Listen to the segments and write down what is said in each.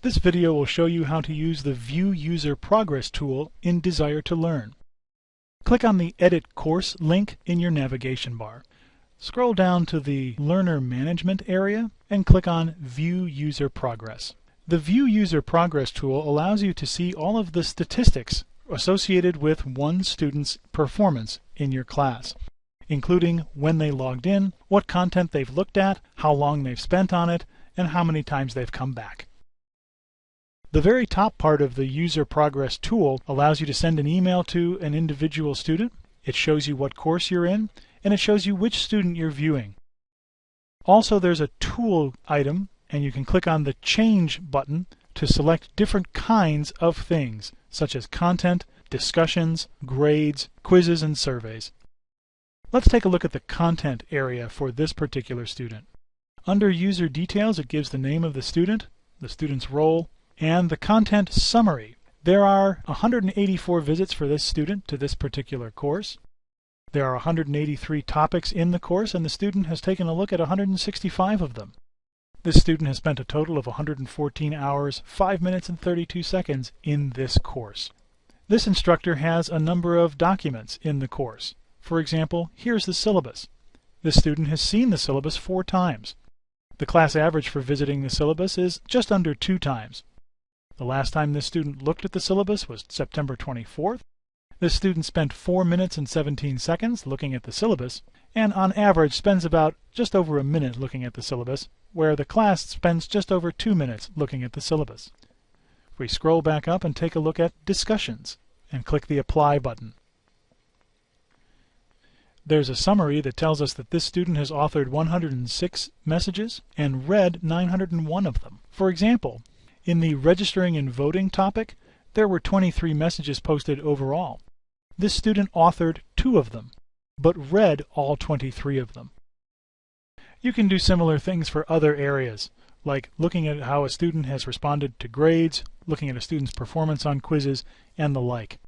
This video will show you how to use the View User Progress tool in Desire to Learn. Click on the Edit Course link in your navigation bar. Scroll down to the Learner Management area and click on View User Progress. The View User Progress tool allows you to see all of the statistics associated with one student's performance in your class, including when they logged in, what content they've looked at, how long they've spent on it, and how many times they've come back. The very top part of the User Progress tool allows you to send an email to an individual student. It shows you what course you're in, and it shows you which student you're viewing. Also, there's a Tool item, and you can click on the Change button to select different kinds of things, such as content, discussions, grades, quizzes, and surveys. Let's take a look at the content area for this particular student. Under User Details, it gives the name of the student's role, and the content summary. There are 184 visits for this student to this particular course. There are 183 topics in the course, and the student has taken a look at 165 of them. This student has spent a total of 114 hours, 5 minutes, and 32 seconds in this course. This instructor has a number of documents in the course. For example, here's the syllabus. This student has seen the syllabus 4 times. The class average for visiting the syllabus is just under 2 times. The last time this student looked at the syllabus was September 24th. This student spent 4 minutes and 17 seconds looking at the syllabus, and on average spends about just over a minute looking at the syllabus, where the class spends just over 2 minutes looking at the syllabus. We scroll back up and take a look at Discussions, and click the Apply button. There's a summary that tells us that this student has authored 106 messages and read 901 of them. For example, in the Registering and Voting topic, there were 23 messages posted overall. This student authored 2 of them, but read all 23 of them. You can do similar things for other areas, like looking at how a student has responded to grades, looking at a student's performance on quizzes, and the like.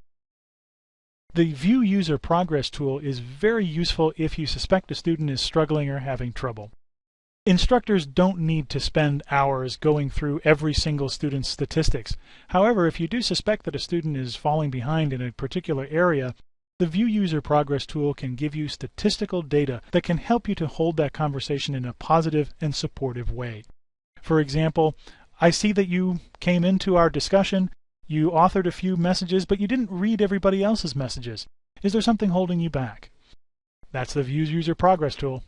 The View User Progress tool is very useful if you suspect a student is struggling or having trouble. Instructors don't need to spend hours going through every single student's statistics. However, if you do suspect that a student is falling behind in a particular area, the View User Progress tool can give you statistical data that can help you to hold that conversation in a positive and supportive way. For example, I see that you came into our discussion, you authored a few messages, but you didn't read everybody else's messages. Is there something holding you back? That's the View User Progress tool.